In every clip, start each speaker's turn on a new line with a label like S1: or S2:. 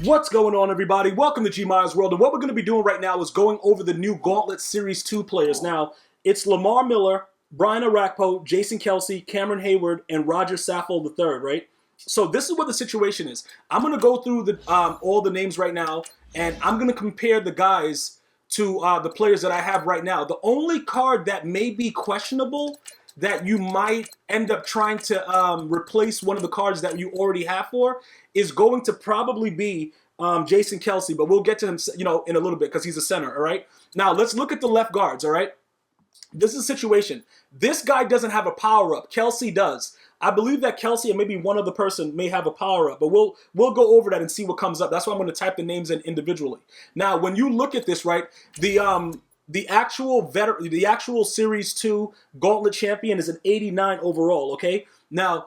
S1: What's going on, everybody? Welcome to GmiasWorld, and what we're going to be doing right now is going over the new Gauntlet Series 2 players. Now, it's Lamar Miller, Brian Orakpo, Jason Kelce, Cameron Heyward, and Roger Saffold III, right? So this is what the situation is. I'm going to go through the all the names right now, and I'm going to compare the guys to the players that I have right now. The only card that may be questionable that you might end up trying to replace one of the cards that you already have for is going to probably be Jason Kelce, but we'll get to him, in a little bit because he's a center, all right? Now, let's look at the left guards, all right? This is a situation. This guy doesn't have a power-up. Kelce does. I believe that Kelce and maybe one other person may have a power-up, but we'll go over that and see what comes up. That's why I'm going to type the names in individually. Now, when you look at this, right, the actual Series 2 Gauntlet champion is an 89 overall, okay? Now,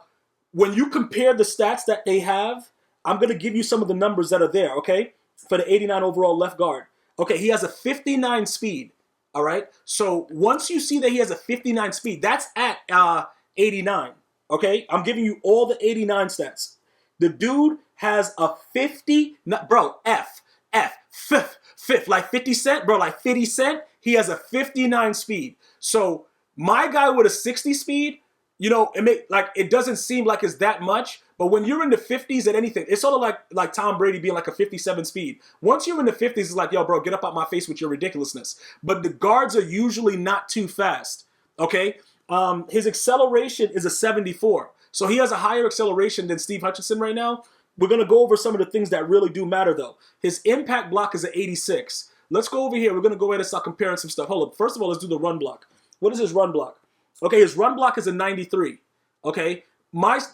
S1: when you compare the stats that they have, I'm going to give you some of the numbers that are there, okay? For the 89 overall left guard. Okay, he has a 59 speed, all right? So once you see that he has a 59 speed, that's at 89, okay? I'm giving you all the 89 stats. The dude has a 50, fifth, like 50 Cent, bro, like 50 Cent. He has a 59 speed. So my guy with a 60 speed, it doesn't seem like it's that much. But when you're in the 50s at anything, it's sort of like Tom Brady being like a 57 speed. Once you're in the 50s, it's like, yo, bro, get up out my face with your ridiculousness. But the guards are usually not too fast, okay? His acceleration is a 74. So he has a higher acceleration than Steve Hutchison right now. We're going to go over some of the things that really do matter, though. His impact block is an 86. Let's go over here. We're going to go ahead and start comparing some stuff. Hold up. First of all, let's do the run block. What is his run block? Okay, his run block is a 93. Okay,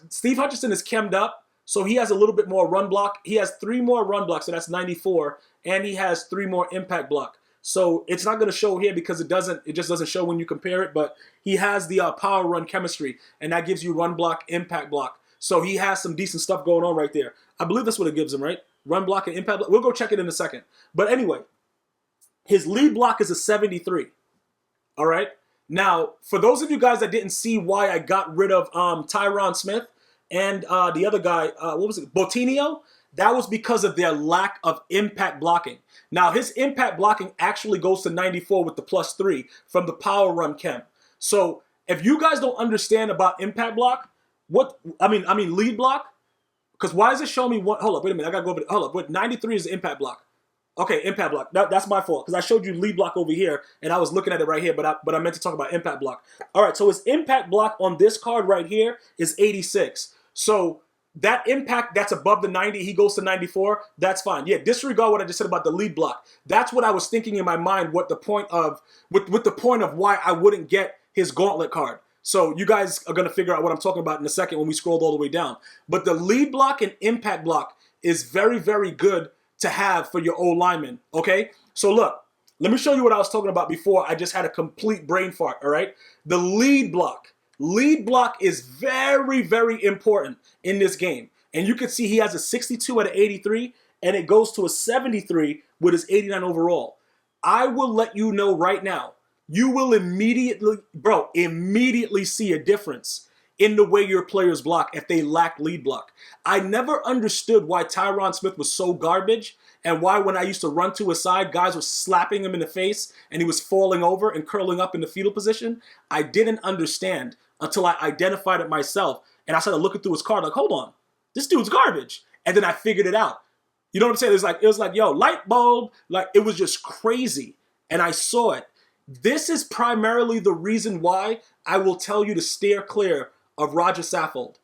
S1: Steve Hutchison is chemmed up, so he has a little bit more run block. He has 3 more run blocks, so that's 94, and he has 3 more impact block. So it's not going to show here because it just doesn't show when you compare it, but he has the power run chemistry, and that gives you run block, impact block. So he has some decent stuff going on right there. I believe that's what it gives him, right? Run block and impact block. We'll go check it in a second. But anyway, his lead block is a 73. All right? Now, for those of you guys that didn't see why I got rid of Tyron Smith and the other guy, Botinio, that was because of their lack of impact blocking. Now, his impact blocking actually goes to 94 with the +3 from the power run chem. So if you guys don't understand about impact block, lead block, because why is it showing me one? Hold up, wait a minute. I got to go over. Hold up, what 93 is the impact block. Okay, impact block. That's my fault because I showed you lead block over here and I was looking at it right here, but I meant to talk about impact block. All right, so his impact block on this card right here is 86. So that impact that's above the 90, he goes to 94. That's fine. Yeah, disregard what I just said about the lead block. That's what I was thinking in my mind. What the point of with the point of why I wouldn't get his Gauntlet card. So you guys are gonna figure out what I'm talking about in a second when we scroll all the way down. But the lead block and impact block is very, very good to have for your old lineman, okay? So look, let me show you what I was talking about before. I just had a complete brain fart, all right? The lead block. Lead block is very, very important in this game. And you can see he has a 62 out of 83, and it goes to a 73 with his 89 overall. I will let you know right now, you will immediately see a difference in the way your players block if they lack lead block. I never understood why Tyron Smith was so garbage and why when I used to run to his side, guys were slapping him in the face and he was falling over and curling up in the fetal position. I didn't understand until I identified it myself and I started looking through his card like, hold on, this dude's garbage. And then I figured it out. You know what I'm saying? It was like, yo, light bulb. Like, it was just crazy. And I saw it. This is primarily the reason why I will tell you to steer clear of Roger Saffold,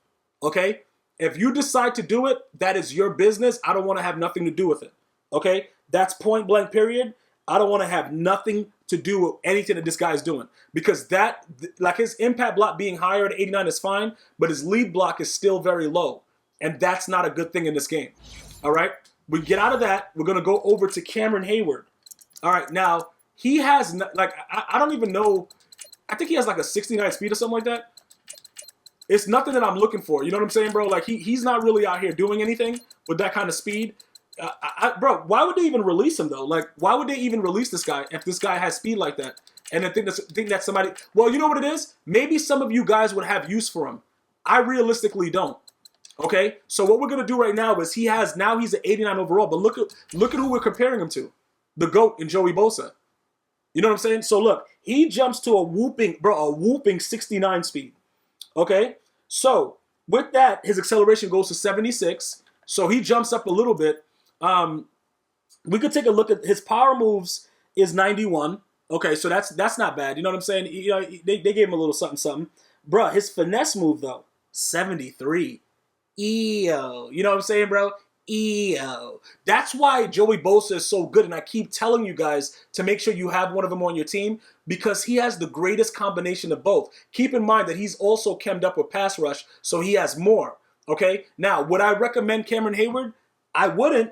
S1: okay? If you decide to do it, that is your business. I don't want to have nothing to do with it, okay? That's point blank period. I don't want to have nothing to do with anything that this guy is doing because his impact block being higher at 89 is fine, but his lead block is still very low, and that's not a good thing in this game, all right? We get out of that. We're going to go over to Cameron Heyward. All right, now, he has, I don't even know. I think he has like a 69 speed or something like that. It's nothing that I'm looking for. You know what I'm saying, bro? Like, he's not really out here doing anything with that kind of speed. Bro, why would they even release him, though? Like, why would they even release this guy if this guy has speed like that? And I think that somebody... Well, you know what it is? Maybe some of you guys would have use for him. I realistically don't. Okay, so what we're gonna do right now is he's an 89 overall, but look at who we're comparing him to, the GOAT in Joey Bosa. You know what I'm saying? So look, he jumps to a whooping 69 speed. Okay, so with that, his acceleration goes to 76. So he jumps up a little bit. We could take a look at his power moves is 91. Okay, so that's not bad. You know what I'm saying? You know, they gave him a little something. Bruh, his finesse move though, 73. EO. You know what I'm saying, bro? EO. That's why Joey Bosa is so good, and I keep telling you guys to make sure you have one of them on your team because he has the greatest combination of both. Keep in mind that he's also chemmed up with pass rush, so he has more. Okay? Now, would I recommend Cameron Heyward? I wouldn't.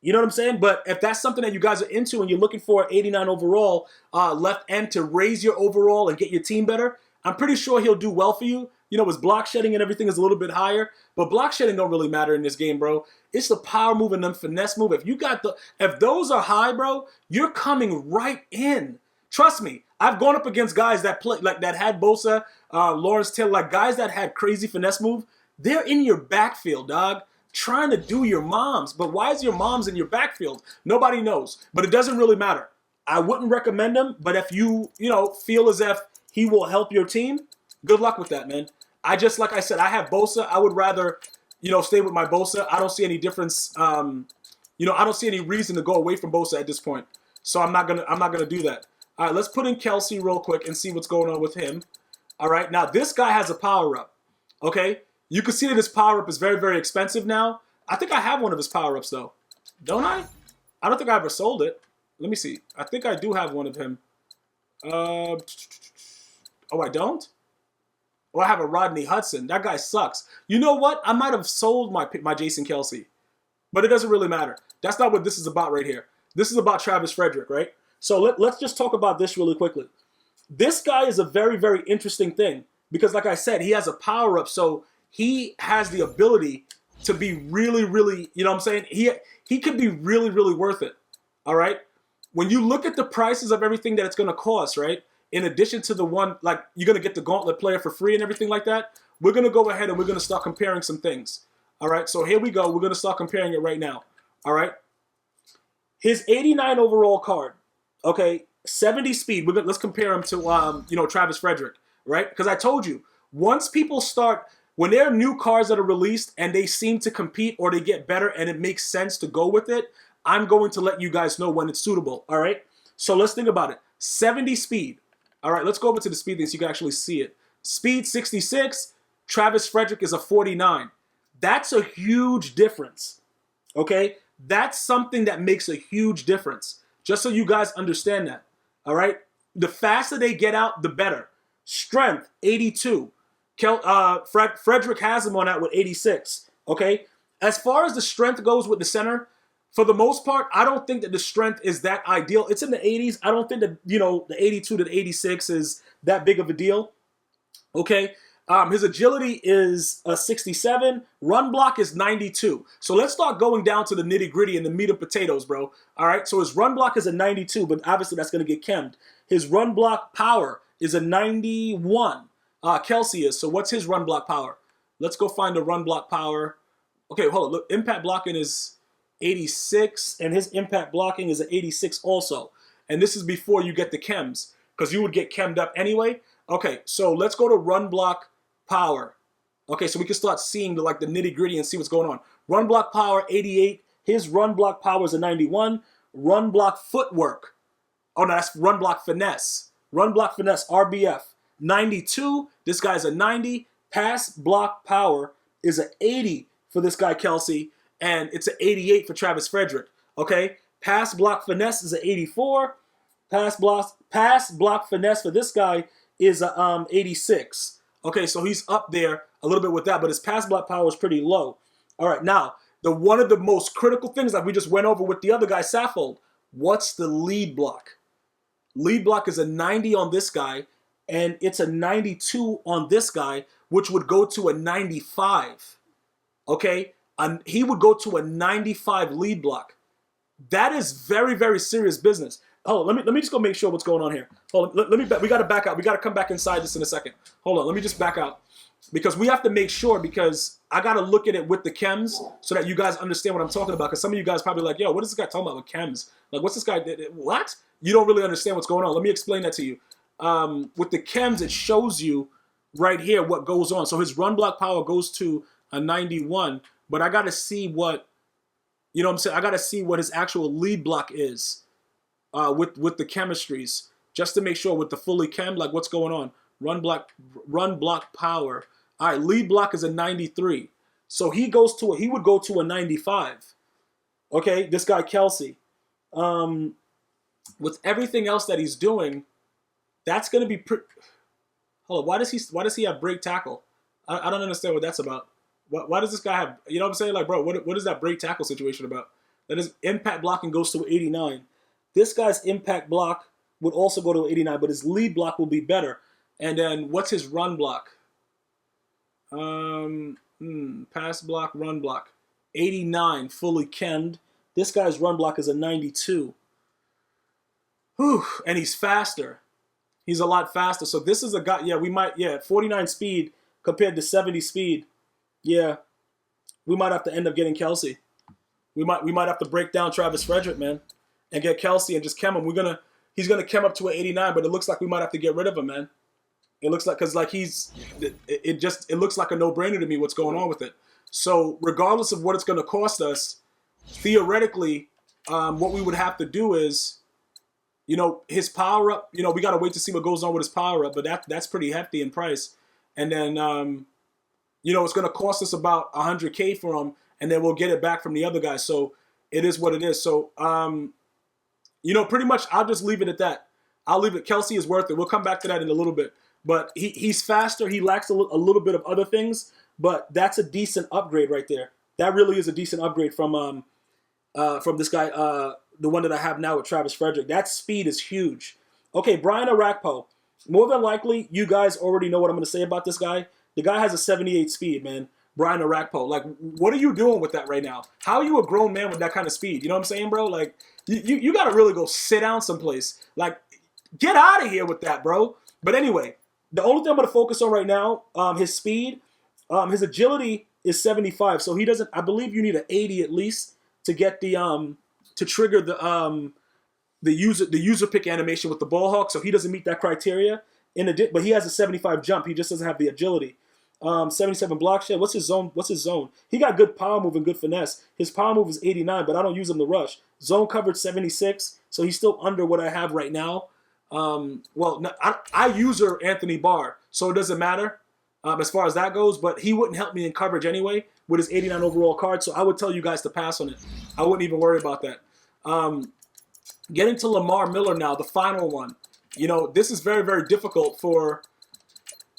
S1: You know what I'm saying? But if that's something that you guys are into and you're looking for an 89 overall left end to raise your overall and get your team better, I'm pretty sure he'll do well for you. You know, his block shedding and everything is a little bit higher, but block shedding don't really matter in this game, bro. It's the power move and the finesse move. If those are high, bro, you're coming right in. Trust me, I've gone up against guys that play like that had Bosa, Lawrence Taylor, like guys that had crazy finesse move. They're in your backfield, dog, trying to do your moms. But why is your mom's in your backfield? Nobody knows. But it doesn't really matter. I wouldn't recommend him, but if you feel as if he will help your team, good luck with that, man. Like I said, I have Bosa. I would rather, stay with my Bosa. I don't see any difference. I don't see any reason to go away from Bosa at this point. So I'm not gonna do that. All right, let's put in Kelce real quick and see what's going on with him. All right, now this guy has a power up. Okay, you can see that his power up is very, very expensive now. I think I have one of his power ups though, don't I? I don't think I ever sold it. Let me see. I think I do have one of him. Oh, I don't? Or I have a Rodney Hudson. That guy sucks. You know what? I might have sold my Jason Kelce. But it doesn't really matter. That's not what this is about right here. This is about Travis Frederick, right? So let's just talk about this really quickly. This guy is a very, very interesting thing. Because like I said, he has a power-up. So he has the ability to be really, really, you know what I'm saying? He could be really, really worth it. All right? When you look at the prices of everything that it's going to cost, right? In addition to the one, like you're going to get the Gauntlet player for free and everything like that, we're going to go ahead and we're going to start comparing some things. All right, so here we go. We're going to start comparing it right now. All right. His 89 overall card, okay, 70 speed. Let's compare him to, Travis Frederick, right? Because I told you, once people start, when there are new cards that are released and they seem to compete or they get better and it makes sense to go with it, I'm going to let you guys know when it's suitable, all right? So let's think about it. 70 speed. All right, let's go over to the speed thing so you can actually see it. Speed 66, Travis Frederick is a 49. That's a huge difference, okay? That's something that makes a huge difference, just so you guys understand that, all right? The faster they get out, the better. Strength, 82. Frederick has him on that with 86, okay? As far as the strength goes with the center, for the most part, I don't think that the strength is that ideal. It's in the 80s. I don't think that, the 82 to the 86 is that big of a deal. Okay. His agility is a 67. Run block is 92. So let's start going down to the nitty gritty and the meat and potatoes, bro. All right. So his run block is a 92, but obviously that's going to get chemmed. His run block power is a 91. Kelce is. So what's his run block power? Let's go find the run block power. Okay. Hold on. Look, impact blocking is 86, and his impact blocking is an 86 also. And this is before you get the chems, because you would get chemmed up anyway. Okay, so let's go to run block power. Okay, so we can start seeing the nitty gritty and see what's going on. Run block power, 88. His run block power is a 91. Run block footwork. Oh, no, that's run block finesse. Run block finesse, RBF, 92. This guy's a 90. Pass block power is an 80 for this guy, Kelce. And it's an 88 for Travis Frederick, okay? Pass block finesse is an 84. Pass block finesse for this guy is a 86. Okay, so he's up there a little bit with that, but his pass block power is pretty low. All right, now, one of the most critical things that we just went over with the other guy, Saffold, what's the lead block? Lead block is a 90 on this guy, and it's a 92 on this guy, which would go to a 95, okay? He would go to a 95 lead block. That is very, very serious business. Oh, let me just go make sure what's going on here. Hold on, let me. We got to back out. We got to come back inside this in a second. Hold on, let me just back out because we have to make sure because I got to look at it with the chems so that you guys understand what I'm talking about. Because some of you guys probably like, yo, what is this guy talking about with chems? Like, what's this guy? What? You don't really understand what's going on. Let me explain that to you. With the chems, it shows you right here what goes on. So his run block power goes to a 91, but I got to see what, you know what I'm saying? I got to see what his actual lead block is with the chemistries, just to make sure with the fully chem, like what's going on. Run block power. All right, lead block is a 93. So he would go to a 95. Okay, this guy Kelce. With everything else that he's doing, that's going to be hold on, why does he have break tackle? I don't understand what that's about. Why does this guy have, you know what I'm saying? Like, bro, what is that break tackle situation about? That is impact blocking goes to 89. This guy's impact block would also go to 89, but his lead block will be better. And then what's his run block? Pass block, run block. 89, fully chemmed. This guy's run block is a 92. Whew, and he's faster. He's a lot faster. So this is a guy, 49 speed compared to 70 speed. Yeah, we might have to end up getting Kelce. We might have to break down Travis Frederick, man, and get Kelce and just chem him. He's gonna chem up to an 89, but it looks like we might have to get rid of him, man. It looks like, because like it looks like a no-brainer to me what's going on with it. So regardless of what it's gonna cost us, theoretically, what we would have to do is, you know, his power up. You know, we gotta wait to see what goes on with his power up, but that's pretty hefty in price. And then, you know, it's gonna cost us about $100K for him, and then we'll get it back from the other guys. So it is what it is. So, you know, pretty much I'll just leave it at that. I'll leave it. Kelce is worth it. We'll come back to that in a little bit. But he's faster. He lacks a little bit of other things, but that's a decent upgrade right there. That really is a decent upgrade from this guy, the one that I have now with Travis Frederick. That speed is huge. Okay, Brian Orakpo. More than likely, you guys already know what I'm going to say about this guy. The guy has a 78 speed, man. Brian Orakpo. Like, what are you doing with that right now? How are you a grown man with that kind of speed? You know what I'm saying, bro? Like, you got to really go sit down someplace. Like, get out of here with that, bro. But anyway, the only thing I'm going to focus on right now, his speed, his agility is 75. So he doesn't, I believe you need an 80 at least to get the, to trigger the user pick animation with the ball hawk. So he doesn't meet that criteria. But he has a 75 jump. He just doesn't have the agility. 77 block shed. What's his zone? He got good power move and good finesse. His power move is 89, but I don't use him to rush. Zone coverage 76, so he's still under what I have right now. I user Anthony Barr, so it doesn't matter as far as that goes, but he wouldn't help me in coverage anyway with his 89 overall card, so I would tell you guys to pass on it. I wouldn't even worry about that. Getting to Lamar Miller now, the final one. You know, this is very, very difficult for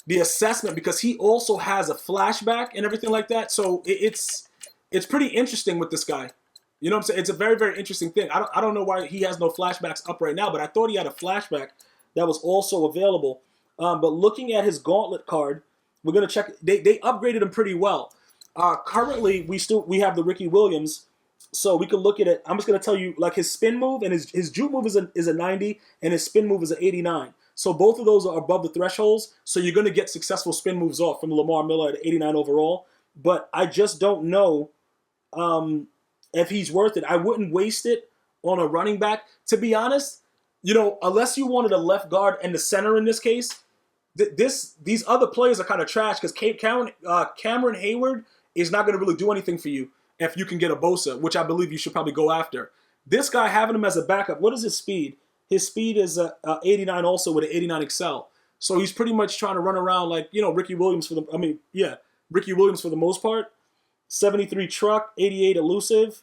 S1: the assessment because he also has a flashback and everything like that. So it's pretty interesting with this guy. You know what I'm saying? It's a very, very interesting thing. I don't know why he has no flashbacks up right now, but I thought he had a flashback that was also available. But looking at his Gauntlet card, we're gonna check. They upgraded him pretty well. Currently, we have the Ricky Williams, so we can look at it. I'm just gonna tell you, like, his spin move and his juke move is a 90, and his spin move is an 89. So both of those are above the thresholds. So you're gonna get successful spin moves off from Lamar Miller at 89 overall. But I just don't know if he's worth it. I wouldn't waste it on a running back. To be honest, you know, unless you wanted a left guard and the center in this case, these other players are kind of trash because Cameron Hayward is not going to really do anything for you if you can get a Bosa, which I believe you should probably go after. This guy, having him as a backup, what is his speed? His speed is 89 also with an 89 Excel. So he's pretty much trying to run around like, you know, Ricky Williams for the most part. 73 truck, 88 elusive.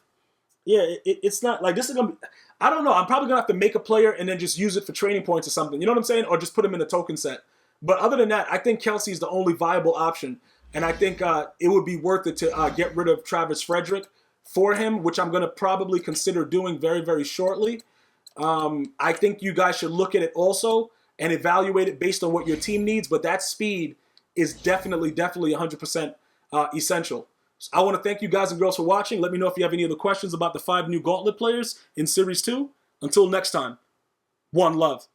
S1: Yeah, it's not like this is going to be, I don't know. I'm probably going to have to make a player and then just use it for training points or something. You know what I'm saying? Or just put him in a token set. But other than that, I think Kelce is the only viable option. And I think it would be worth it to get rid of Travis Frederick for him, which I'm going to probably consider doing very, very shortly. I think you guys should look at it also and evaluate it based on what your team needs. But that speed is definitely 100% essential. So I want to thank you guys and girls for watching. Let me know if you have any other questions about the 5 new Gauntlet players in Series 2. Until next time. One love.